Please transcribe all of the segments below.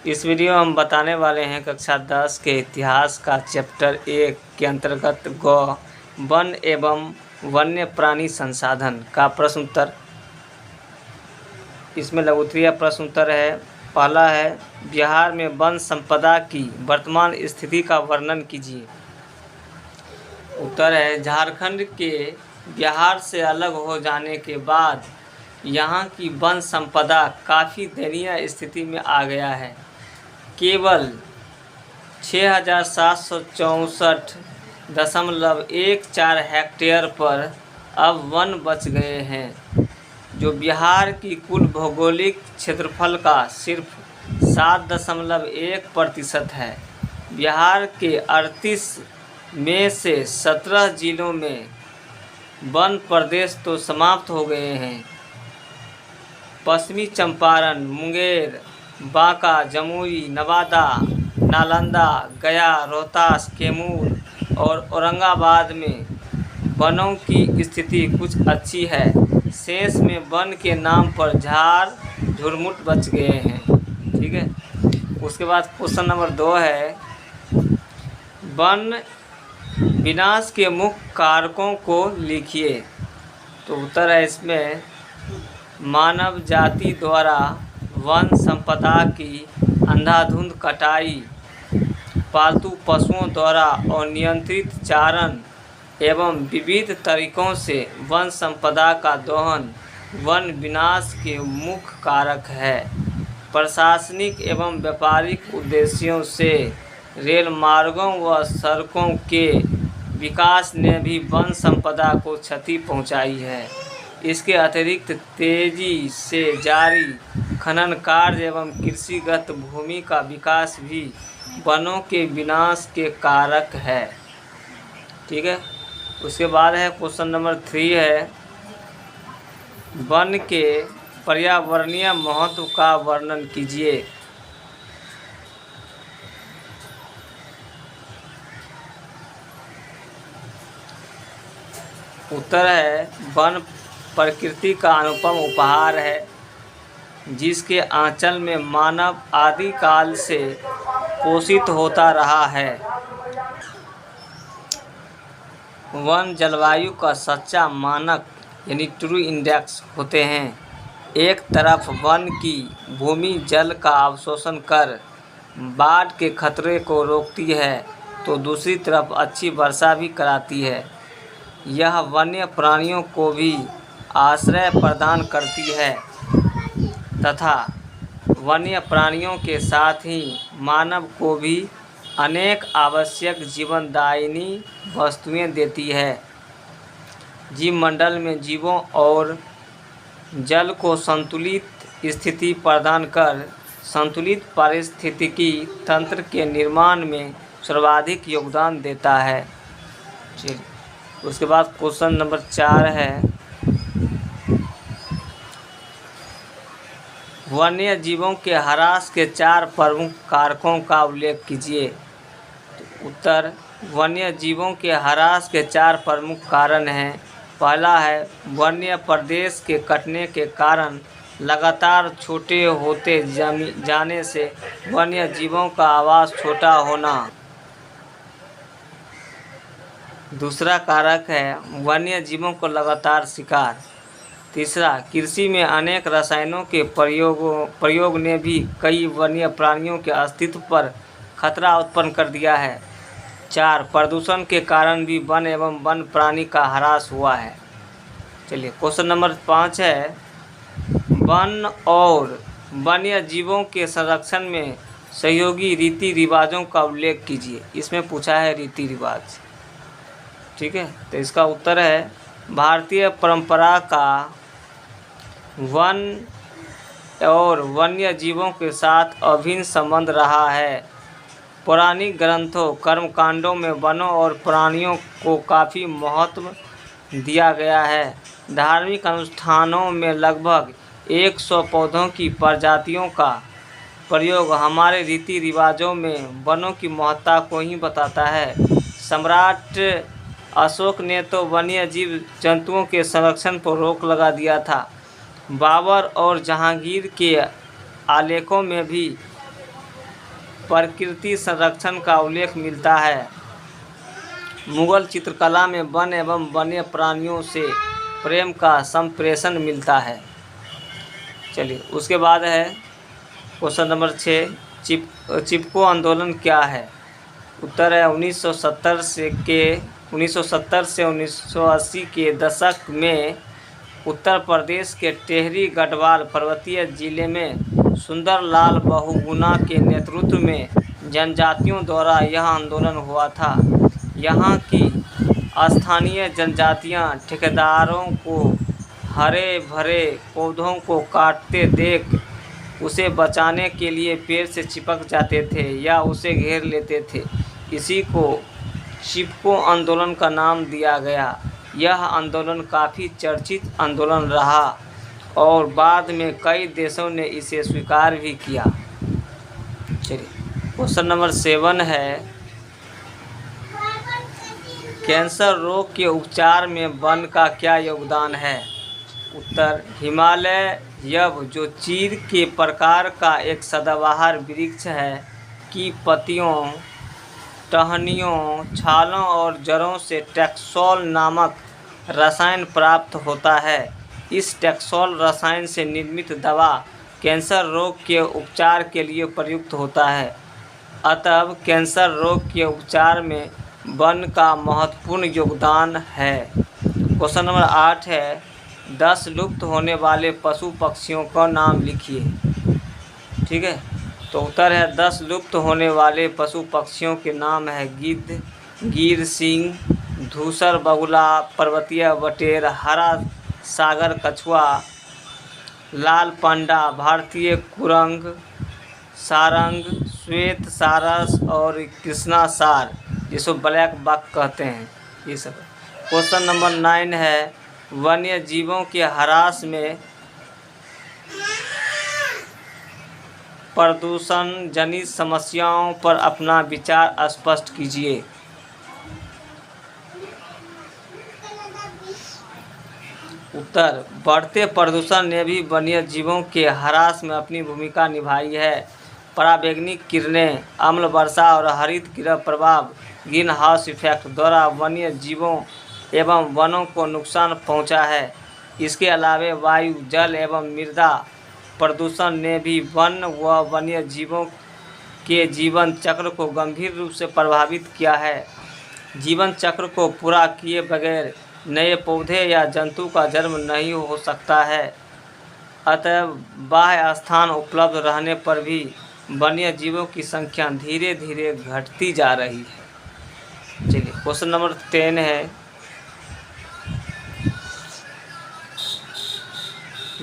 इस वीडियो हम बताने वाले हैं कक्षा 10 के इतिहास का चैप्टर 1 के अंतर्गत गौ वन एवं वन्य प्राणी संसाधन का प्रश्न उत्तर। इसमें लघु उत्तरीय प्रश्न उत्तर है। पहला है, बिहार में वन संपदा की वर्तमान स्थिति का वर्णन कीजिए। उत्तर है, झारखंड के बिहार से अलग हो जाने के बाद यहाँ की वन संपदा काफ़ी दयनीय स्थिति में आ गया है। केवल 6,764.14 हेक्टेयर पर अब वन बच गए हैं, जो बिहार की कुल भौगोलिक क्षेत्रफल का सिर्फ 7.1% है। बिहार के 38 में से 17 जिलों में वन प्रदेश तो समाप्त हो गए हैं। पश्चिमी चंपारण, मुंगेर, बांका, जमुई, नवादा, नालंदा, गया, रोहतास, कैमूर और औरंगाबाद में वनों की स्थिति कुछ अच्छी है। शेष में वन के नाम पर झाड़ झुरमुट बच गए हैं। ठीक है। उसके बाद क्वेश्चन नंबर 2 है, वन विनाश के मुख्य कारकों को लिखिए। तो उत्तर है इसमें, मानव जाति द्वारा वन संपदा की अंधाधुंध कटाई, पालतू पशुओं द्वारा अनियंत्रित चारण एवं विविध तरीकों से वन संपदा का दोहन वन विनाश के मुख्य कारक है। प्रशासनिक एवं व्यापारिक उद्देश्यों से रेल मार्गों व सड़कों के विकास ने भी वन संपदा को क्षति पहुंचाई है। इसके अतिरिक्त तेजी से जारी खनन कार्य एवं कृषिगत भूमि का विकास भी वनों के विनाश के कारक है। ठीक है। उसके बाद है क्वेश्चन नंबर 3 है, वन के पर्यावरणीय महत्व का वर्णन कीजिए। उत्तर है, वन प्रकृति का अनुपम उपहार है, जिसके आंचल में मानव आदिकाल से पोषित होता रहा है। वन जलवायु का सच्चा मानक यानी ट्रू इंडेक्स होते हैं। एक तरफ वन की भूमि जल का अवशोषण कर बाढ़ के खतरे को रोकती है, तो दूसरी तरफ अच्छी वर्षा भी कराती है। यह वन्य प्राणियों को भी आश्रय प्रदान करती है तथा वन्य प्राणियों के साथ ही मानव को भी अनेक आवश्यक जीवनदायिनी वस्तुएं देती है। जीवमंडल में जीवों और जल को संतुलित स्थिति प्रदान कर संतुलित पारिस्थितिकी तंत्र के निर्माण में सर्वाधिक योगदान देता है। उसके बाद क्वेश्चन नंबर 4 है, वन्य जीवों के ह्रास के 4 प्रमुख कारकों का उल्लेख कीजिए। तो उत्तर, वन्य जीवों के ह्रास के 4 प्रमुख कारण हैं। पहला है, वन्य प्रदेश के कटने के कारण लगातार छोटे होते जाने से वन्य जीवों का आवास छोटा होना। दूसरा कारक है, वन्य जीवों को लगातार शिकार। तीसरा, कृषि में अनेक रसायनों के प्रयोग ने भी कई वन्य प्राणियों के अस्तित्व पर खतरा उत्पन्न कर दिया है। 4, प्रदूषण के कारण भी वन एवं वन प्राणी का ह्रास हुआ है। चलिए क्वेश्चन नंबर 5 है, वन और वन्य जीवों के संरक्षण में सहयोगी रीति रिवाजों का उल्लेख कीजिए। इसमें पूछा है रीति रिवाज। ठीक है। तो इसका उत्तर है, भारतीय परंपरा का वन और वन्य जीवों के साथ अभिन्न संबंध रहा है। पौराणिक ग्रंथों, कर्मकांडों में वनों और प्राणियों को काफ़ी महत्व दिया गया है। धार्मिक अनुष्ठानों में लगभग 100 पौधों की प्रजातियों का प्रयोग हमारे रीति रिवाजों में वनों की महत्ता को ही बताता है। सम्राट अशोक ने तो वन्य जीव जंतुओं के संरक्षण पर रोक लगा दिया था। बाबर और जहांगीर के आलेखों में भी प्रकृति संरक्षण का उल्लेख मिलता है। मुगल चित्रकला में वन एवं वन्य प्राणियों से प्रेम का संप्रेषण मिलता है। चलिए उसके बाद है क्वेश्चन नंबर 6, चिपको आंदोलन क्या है? उत्तर है 1970 से 1980 के दशक में उत्तर प्रदेश के टिहरी गढ़वाल पर्वतीय जिले में सुंदरलाल बहुगुणा के नेतृत्व में जनजातियों द्वारा यह आंदोलन हुआ था। यहाँ की स्थानीय जनजातियाँ ठेकेदारों को हरे भरे पौधों को काटते देख उसे बचाने के लिए पेड़ से चिपक जाते थे या उसे घेर लेते थे। इसी को चिपको आंदोलन का नाम दिया गया। यह आंदोलन काफ़ी चर्चित आंदोलन रहा और बाद में कई देशों ने इसे स्वीकार भी किया। चलिए क्वेश्चन नंबर 7 है, कैंसर रोग के उपचार में वन का क्या योगदान है? उत्तर, हिमालय यव जो चीड़ के प्रकार का एक सदाबहार वृक्ष है की पत्तियों, टहनियों, छालों और जड़ों से टैक्सोल नामक रसायन प्राप्त होता है। इस टैक्सोल रसायन से निर्मित दवा कैंसर रोग के उपचार के लिए प्रयुक्त होता है। अतः कैंसर रोग के उपचार में वन का महत्वपूर्ण योगदान है। क्वेश्चन नंबर 8 है, 10 लुप्त होने वाले पशु पक्षियों का नाम लिखिए। ठीक है, तो उत्तर है 10 लुप्त होने वाले पशु पक्षियों के नाम है गिद्ध, गिर सिंह, धूसर बगुला, पर्वतीय बटेर, हरा सागर कछुआ, लाल पांडा, भारतीय कुरंग, सारंग, श्वेत सारस और कृष्णा सार, जिसको ब्लैक बक कहते हैं, ये सब। क्वेश्चन नंबर 9 है, वन्य जीवों के ह्रास में प्रदूषण जनित समस्याओं पर अपना विचार स्पष्ट कीजिए। उत्तर, बढ़ते प्रदूषण ने भी वन्य जीवों के ह्रास में अपनी भूमिका निभाई है। पराबैंगनी किरणें, अम्ल वर्षा और हरित गृह प्रभाव ग्रीन हाउस इफेक्ट द्वारा वन्य जीवों एवं वनों को नुकसान पहुंचा है। इसके अलावा वायु, जल एवं मृदा प्रदूषण ने भी वन व वन्य जीवों के जीवन चक्र को गंभीर रूप से प्रभावित किया है। जीवन चक्र को पूरा किए बगैर नए पौधे या जंतु का जन्म नहीं हो सकता है। अतः बाह्य स्थान उपलब्ध रहने पर भी वन्य जीवों की संख्या धीरे धीरे घटती जा रही है। चलिए क्वेश्चन नंबर 10 है,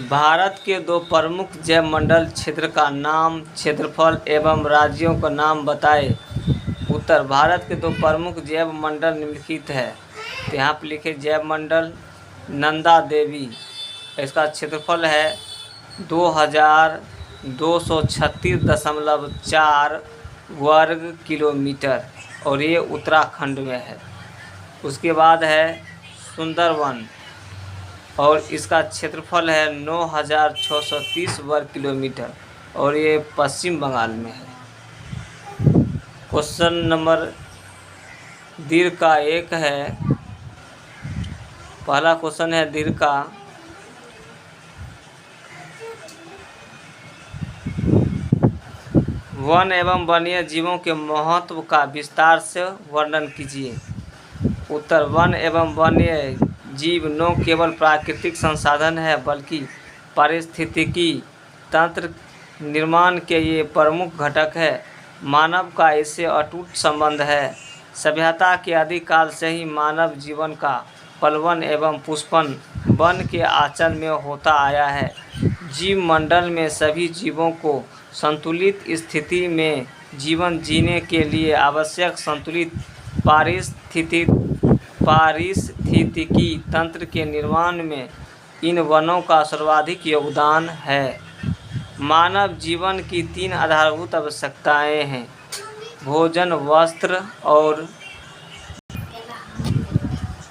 भारत के 2 प्रमुख जैवमंडल क्षेत्र का नाम, क्षेत्रफल एवं राज्यों का नाम बताएं। उत्तर, भारत के 2 प्रमुख जैवमंडल निम्नलिखित है। तो यहाँ पर लिखे जैवमंडल नंदा देवी, इसका क्षेत्रफल है 2236.4 वर्ग किलोमीटर और ये उत्तराखंड में है। उसके बाद है सुंदरवन और इसका क्षेत्रफल है 9630 वर्ग किलोमीटर और ये पश्चिम बंगाल में है। क्वेश्चन नंबर दीर्घ का 1 है, पहला क्वेश्चन है दीर्घ का, वन एवं वन्य जीवों के महत्व का विस्तार से वर्णन कीजिए। उत्तर, वन एवं वन्य जीव न केवल प्राकृतिक संसाधन है बल्कि पारिस्थितिकी तंत्र निर्माण के ये प्रमुख घटक है। मानव का इससे अटूट संबंध है। सभ्यता के आदिकाल से ही मानव जीवन का पलवन एवं पुष्पन वन के आंचल में होता आया है। जीव मंडल में सभी जीवों को संतुलित स्थिति में जीवन जीने के लिए आवश्यक संतुलित पारिस्थितिकी तंत्र के निर्माण में इन वनों का सर्वाधिक योगदान है। मानव जीवन की 3 आधारभूत आवश्यकताएं हैं, भोजन, वस्त्र और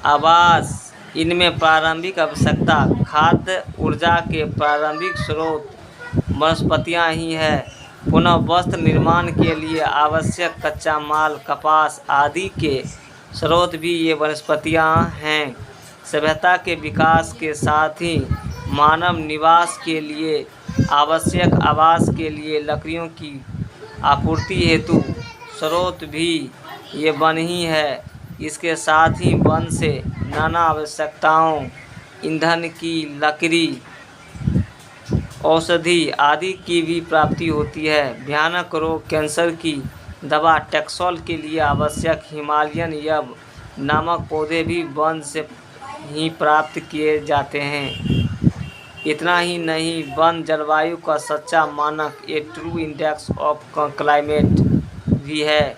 आवास। इनमें प्रारंभिक आवश्यकता खाद्य ऊर्जा के प्रारंभिक स्रोत वनस्पतियां ही है। पुनः वस्त्र निर्माण के लिए आवश्यक कच्चा माल, कपास आदि के स्रोत भी ये वनस्पतियाँ हैं। सभ्यता के विकास के साथ ही मानव निवास के लिए आवश्यक आवास के लिए लकड़ियों की आपूर्ति हेतु स्रोत भी ये वन ही है। इसके साथ ही वन से नाना आवश्यकताओं, ईंधन की लकड़ी, औषधि आदि की भी प्राप्ति होती है। भयानक रोग, कैंसर की दवा, टैक्सोल के लिए आवश्यक हिमालयन यब नामक पौधे भी वन से ही प्राप्त किए जाते हैं। इतना ही नहीं, वन जलवायु का सच्चा मानक, ए ट्रू इंडेक्स ऑफ क्लाइमेट भी है।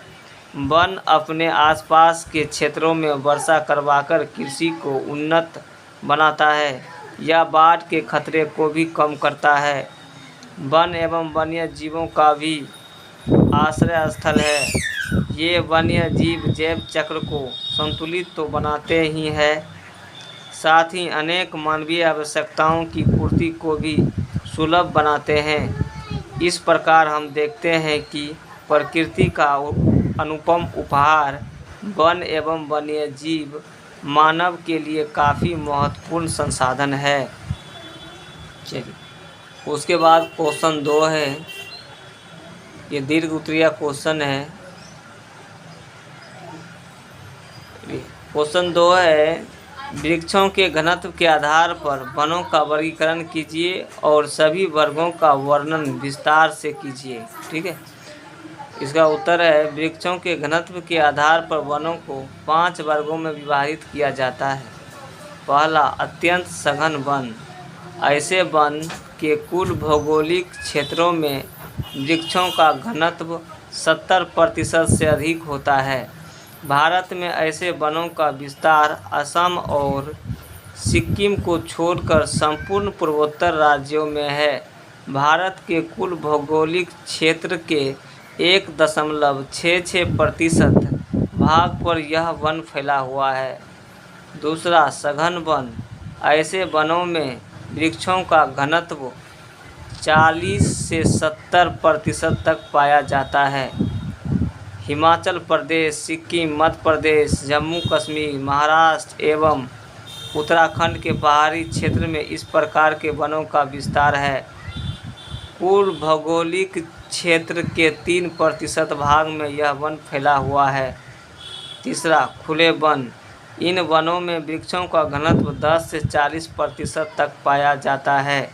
वन अपने आसपास के क्षेत्रों में वर्षा करवाकर कृषि को उन्नत बनाता है या बाढ़ के खतरे को भी कम करता है। वन एवं वन्य जीवों का भी आश्रय स्थल है। ये वन्य जीव जैव चक्र को संतुलित तो बनाते ही हैं, साथ ही अनेक मानवीय आवश्यकताओं की पूर्ति को भी सुलभ बनाते हैं। इस प्रकार हम देखते हैं कि प्रकृति का अनुपम उपहार वन एवं वन्य जीव मानव के लिए काफ़ी महत्वपूर्ण संसाधन है। चलिए, उसके बाद क्वेश्चन 2 है। ये दीर्घ उत्तरीय क्वेश्चन है। क्वेश्चन 2 है, वृक्षों के घनत्व के आधार पर वनों का वर्गीकरण कीजिए और सभी वर्गों का वर्णन विस्तार से कीजिए। ठीक है, इसका उत्तर है, वृक्षों के घनत्व के आधार पर वनों को 5 वर्गों में विभाजित किया जाता है। पहला, अत्यंत सघन वन। ऐसे वन के कुल भौगोलिक क्षेत्रों में वृक्षों का घनत्व 70% से अधिक होता है। भारत में ऐसे वनों का विस्तार असम और सिक्किम को छोड़कर संपूर्ण पूर्वोत्तर राज्यों में है। भारत के कुल भौगोलिक क्षेत्र के 1.66% भाग पर यह वन फैला हुआ है। दूसरा, सघन वन। ऐसे वनों में वृक्षों का घनत्व 40 से 70% तक पाया जाता है। हिमाचल प्रदेश, सिक्किम, मध्य प्रदेश, जम्मू कश्मीर, महाराष्ट्र एवं उत्तराखंड के पहाड़ी क्षेत्र में इस प्रकार के वनों का विस्तार है। कुल भौगोलिक क्षेत्र के 3% भाग में यह वन फैला हुआ है। तीसरा, खुले वन। इन वनों में वृक्षों का घनत्व 10 से 40% तक पाया जाता है।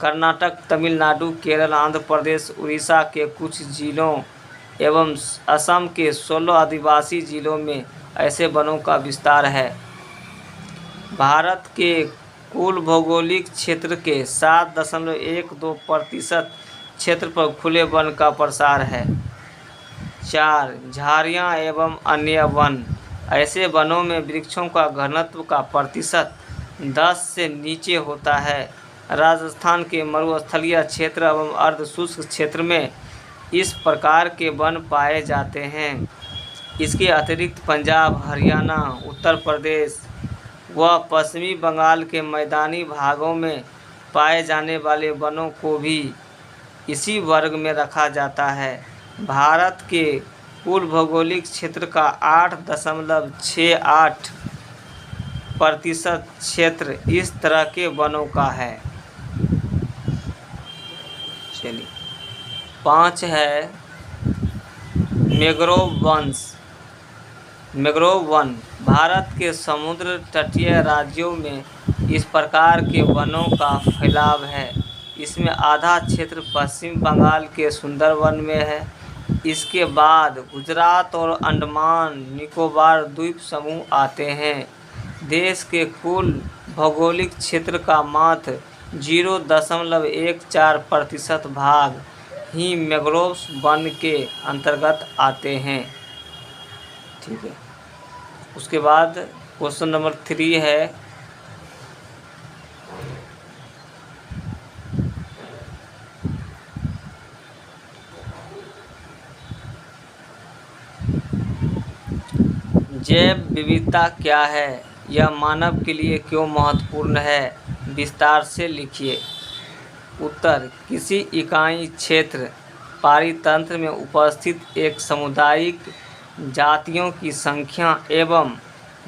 कर्नाटक, तमिलनाडु, केरल, आंध्र प्रदेश, उड़ीसा के कुछ जिलों एवं असम के 16 आदिवासी जिलों में ऐसे वनों का विस्तार है। भारत के कुल भौगोलिक क्षेत्र के 7.12% क्षेत्र पर खुले वन का प्रसार है। 4, झाड़ियाँ एवं अन्य वन। ऐसे वनों में वृक्षों का घनत्व का प्रतिशत 10 से नीचे होता है। राजस्थान के मरुस्थलीय क्षेत्र एवं अर्ध शुष्क क्षेत्र में इस प्रकार के वन पाए जाते हैं। इसके अतिरिक्त पंजाब, हरियाणा, उत्तर प्रदेश व पश्चिमी बंगाल के मैदानी भागों में पाए जाने वाले वनों को भी इसी वर्ग में रखा जाता है। भारत के कुल भौगोलिक क्षेत्र का 8.68% क्षेत्र इस तरह के वनों का है। चलिए, 5 है, मैंग्रोव वंश। Mangrove one. भारत के समुद्र तटीय राज्यों में इस प्रकार के वनों का फैलाव है। इसमें आधा क्षेत्र पश्चिम बंगाल के सुंदरवन में है। इसके बाद गुजरात और अंडमान निकोबार द्वीप समूह आते हैं। देश के कुल भौगोलिक क्षेत्र का मात्र 0.14% भाग ही मैंग्रोव वन के अंतर्गत आते हैं। ठीक है, उसके बाद क्वेश्चन नंबर 3 है, जैव विविधता क्या है, यह मानव के लिए क्यों महत्वपूर्ण है, विस्तार से लिखिए। उत्तर, किसी इकाई क्षेत्र पारितंत्र में उपस्थित एक सामुदायिक जातियों की संख्या एवं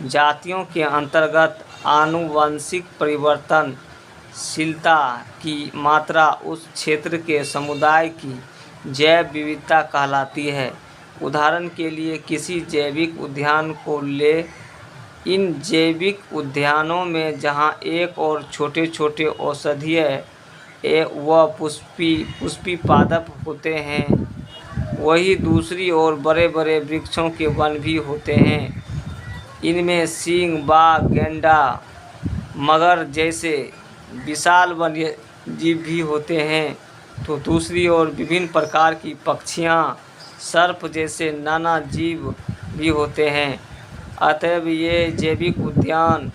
जातियों के अंतर्गत आनुवंशिक परिवर्तनशीलता की मात्रा उस क्षेत्र के समुदाय की जैव विविधता कहलाती है। उदाहरण के लिए किसी जैविक उद्यान को ले। इन जैविक उद्यानों में जहाँ एक और छोटे छोटे औषधीय व पुष्पी पादप होते हैं, वहीं दूसरी ओर बड़े बड़े वृक्षों के वन भी होते हैं। इनमें सींग, बाघ, गैंडा, मगर जैसे विशाल वन्य जीव भी होते हैं, तो दूसरी ओर विभिन्न प्रकार की पक्षियाँ, सर्प जैसे नाना जीव भी होते हैं। अतएव ये जैविक उद्यान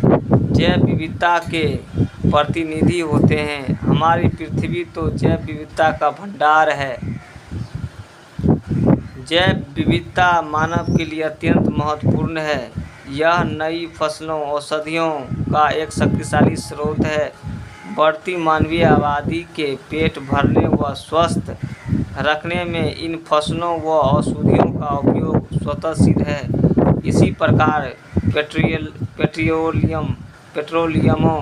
जैव विविधता के प्रतिनिधि होते हैं। हमारी पृथ्वी तो जैव विविधता का भंडार है। जैव विविधता मानव के लिए अत्यंत महत्वपूर्ण है। यह नई फसलों, औषधियों का एक शक्तिशाली स्रोत है। बढ़ती मानवीय आबादी के पेट भरने व स्वस्थ रखने में इन फसलों व औषधियों का उपयोग स्वतः सिद्ध है। इसी प्रकार पेट्रोलियमों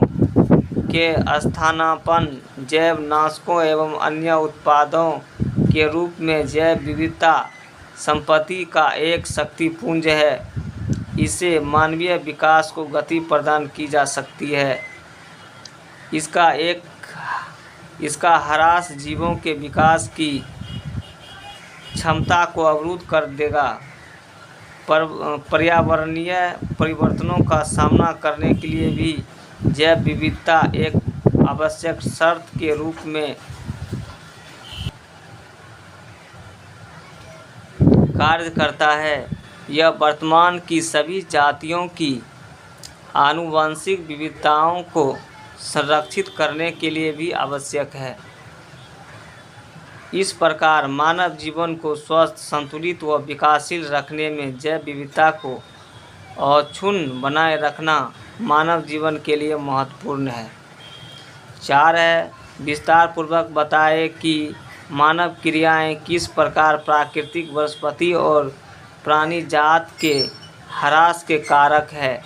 के स्थानापन्न जैव नाशकों एवं अन्य उत्पादों के रूप में जैव विविधता संपत्ति का एक शक्तिपुंज है। इससे मानवीय विकास को गति प्रदान की जा सकती है। इसका ह्रास जीवों के विकास की क्षमता को अवरुद्ध कर देगा। पर्यावरणीय परिवर्तनों का सामना करने के लिए भी जैव विविधता एक आवश्यक शर्त के रूप में कार्य करता है। यह वर्तमान की सभी जातियों की आनुवंशिक विविधताओं को संरक्षित करने के लिए भी आवश्यक है। इस प्रकार मानव जीवन को स्वस्थ, संतुलित व विकासशील रखने में जैव विविधता को अक्षुण्ण बनाए रखना मानव जीवन के लिए महत्वपूर्ण है। 4 है, विस्तार पूर्वक बताएं कि मानव क्रियाएं किस प्रकार प्राकृतिक, वनस्पति और प्राणी जात के ह्रास के कारक है।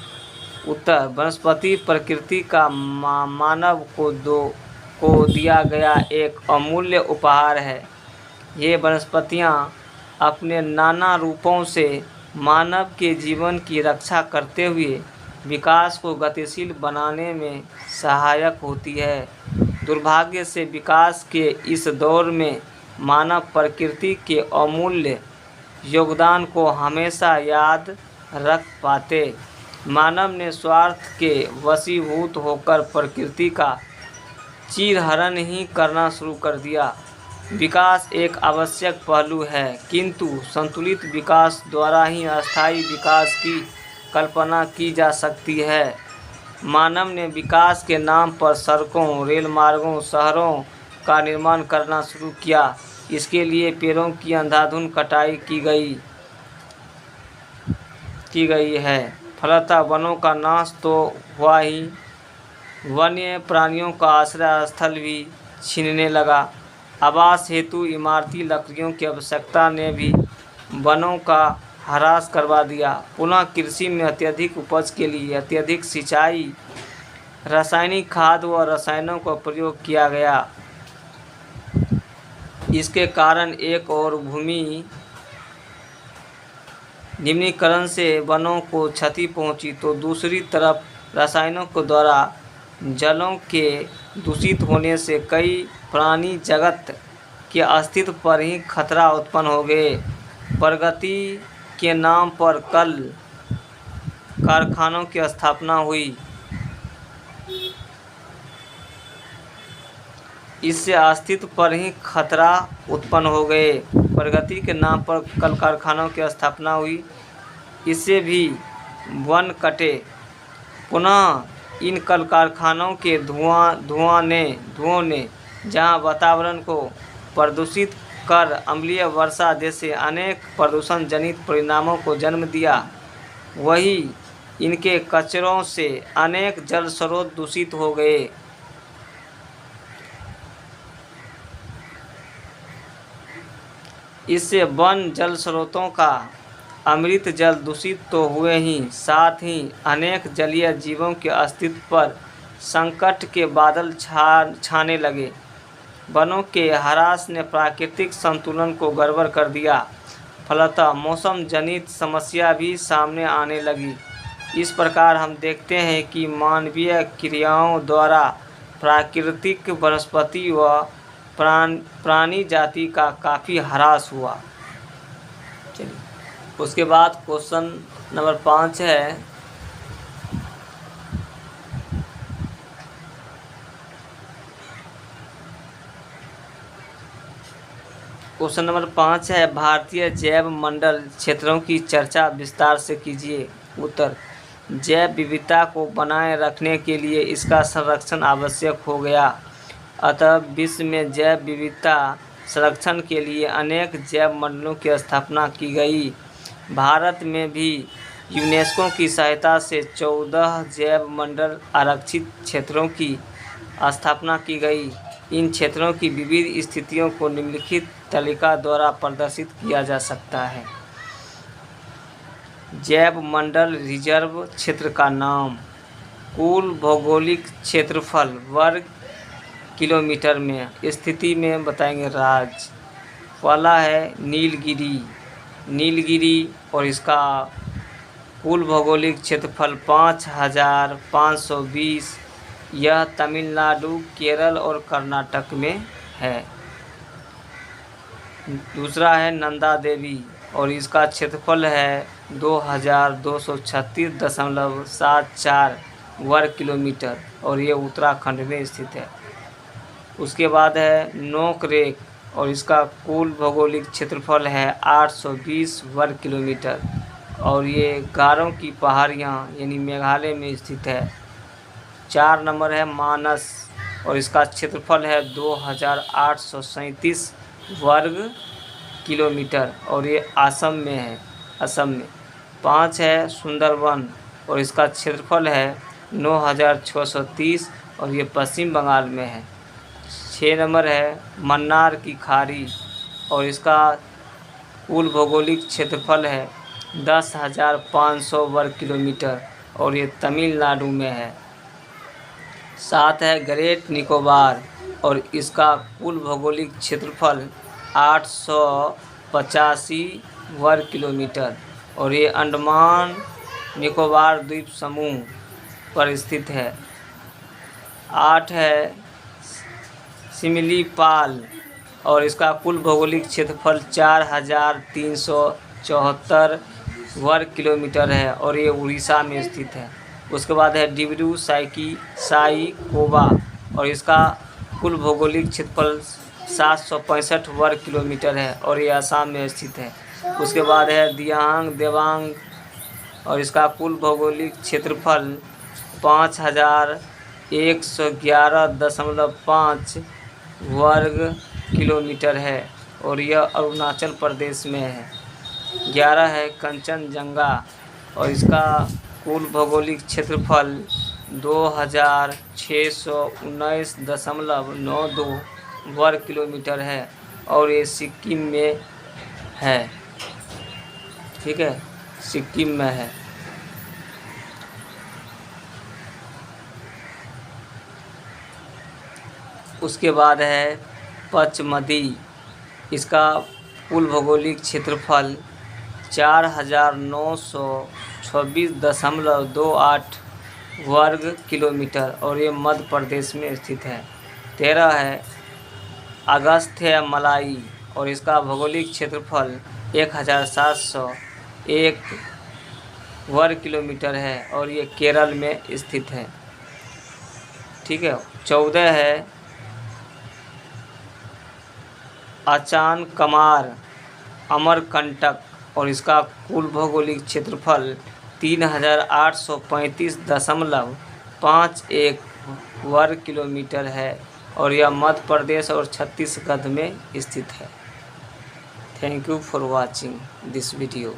उत्तर, वनस्पति प्रकृति का मानव को दिया गया एक अमूल्य उपहार है। ये वनस्पतियाँ अपने नाना रूपों से मानव के जीवन की रक्षा करते हुए विकास को गतिशील बनाने में सहायक होती है। दुर्भाग्य से विकास के इस दौर में मानव प्रकृति के अमूल्य योगदान को हमेशा याद रख पाते। मानव ने स्वार्थ के वशीभूत होकर प्रकृति का चीरहरण ही करना शुरू कर दिया। विकास एक आवश्यक पहलू है, किंतु संतुलित विकास द्वारा ही अस्थायी विकास की कल्पना की जा सकती है। मानव ने विकास के नाम पर सड़कों, रेल मार्गों, शहरों का निर्माण करना शुरू किया। इसके लिए पेड़ों की अंधाधुंध कटाई की गई है। फलतः वनों का नाश तो हुआ ही, वन्य प्राणियों का आश्रय स्थल भी छीनने लगा। आवास हेतु इमारती लकड़ियों की आवश्यकता ने भी वनों का ह्रास करवा दिया। पुनः कृषि में अत्यधिक उपज के लिए अत्यधिक सिंचाई, रासायनिक खाद व रसायनों का प्रयोग किया गया। इसके कारण एक और भूमि निम्नीकरण से वनों को क्षति पहुंची, तो दूसरी तरफ रसायनों के द्वारा जलों के दूषित होने से कई प्राणी जगत के अस्तित्व पर ही खतरा उत्पन्न हो गए। प्रगति के नाम पर कल कारखानों की स्थापना हुई। इससे अस्तित्व पर ही खतरा उत्पन्न हो गए। प्रगति के नाम पर कल कारखानों की स्थापना हुई, इससे भी वन कटे। पुनः इन कल कारखानों के धुआं ने जहां वातावरण को प्रदूषित कर अम्लीय वर्षा जैसे अनेक प्रदूषण जनित परिणामों को जन्म दिया, वहीं इनके कचरों से अनेक जल स्रोत दूषित हो गए। इससे वन जल स्रोतों का अमृत जल दूषित तो हुए ही, साथ ही अनेक जलीय जीवों के अस्तित्व पर संकट के बादल छाने लगे। वनों के ह्रास ने प्राकृतिक संतुलन को गड़बड़ कर दिया, फलतः मौसम जनित समस्या भी सामने आने लगी। इस प्रकार हम देखते हैं कि मानवीय क्रियाओं द्वारा प्राकृतिक वनस्पति व प्राणी जाति का काफ़ी ह्रास हुआ। चलिए उसके बाद क्वेश्चन नंबर 5 है, क्वेश्चन नंबर 5 है, भारतीय जैव मंडल क्षेत्रों की चर्चा विस्तार से कीजिए। उत्तर, जैव विविधता को बनाए रखने के लिए इसका संरक्षण आवश्यक हो गया, अतः विश्व में जैव विविधता संरक्षण के लिए अनेक जैव मंडलों की स्थापना की गई। भारत में भी यूनेस्को की सहायता से 14 जैव मंडल आरक्षित क्षेत्रों की स्थापना की गई। इन क्षेत्रों की विविध स्थितियों को निम्नलिखित तालिका द्वारा प्रदर्शित किया जा सकता है। जैव मंडल रिजर्व क्षेत्र का नाम, कुल भौगोलिक क्षेत्रफल वर्ग किलोमीटर में, स्थिति में बताएंगे राज्य। पहला है नीलगिरी और इसका कुल भौगोलिक क्षेत्रफल 5520, यह तमिलनाडु, केरल और कर्नाटक में है। दूसरा है नंदा देवी और इसका क्षेत्रफल है 2236.74 वर्ग किलोमीटर और ये उत्तराखंड में स्थित है। उसके बाद है नोकरेक और इसका कुल भौगोलिक क्षेत्रफल है 820 वर्ग किलोमीटर और ये गारो की पहाड़ियाँ यानी मेघालय में स्थित है। 4 नंबर है मानस और इसका क्षेत्रफल है 2837 वर्ग किलोमीटर और ये असम में है, असम में। 5 है सुंदरवन और इसका क्षेत्रफल है 9630 और ये पश्चिम बंगाल में है। 6 नंबर है मन्नार की खाड़ी और इसका कुल भौगोलिक क्षेत्रफल है 10,500 वर्ग किलोमीटर और ये तमिलनाडु में है। 7 है ग्रेट निकोबार और इसका कुल भौगोलिक क्षेत्रफल 885 वर्ग किलोमीटर और ये अंडमान निकोबार द्वीप समूह पर स्थित है। 8 है सिमिलीपाल और इसका कुल भौगोलिक क्षेत्रफल 4374 वर्ग किलोमीटर है और ये उड़ीसा में स्थित है। उसके बाद है डिब्रू साईकोबा और इसका कुल भौगोलिक क्षेत्रफल 765 वर्ग किलोमीटर है और ये असम में स्थित है। उसके बाद है दियांग देवांग और इसका कुल भौगोलिक क्षेत्रफल 5111.5 वर्ग किलोमीटर है और यह अरुणाचल प्रदेश में है। 11 है कंचनजंगा और इसका कुल भौगोलिक क्षेत्रफल 2619.92 वर्ग किलोमीटर है और ये सिक्किम में है। ठीक है, सिक्किम में है। उसके बाद है पचमढ़ी, इसका कुल भौगोलिक क्षेत्रफल 4926.28 वर्ग किलोमीटर और ये मध्य प्रदेश में स्थित है। 13 है अगस्त्य मलाई और इसका भौगोलिक क्षेत्रफल 1701 वर्ग किलोमीटर है और ये केरल में स्थित है। ठीक है। 14 है अचानकमार अमरकंटक और इसका कुल भौगोलिक क्षेत्रफल 3835.51 वर्ग किलोमीटर है और यह मध्य प्रदेश और छत्तीसगढ़ में स्थित है। Thank you for watching this video.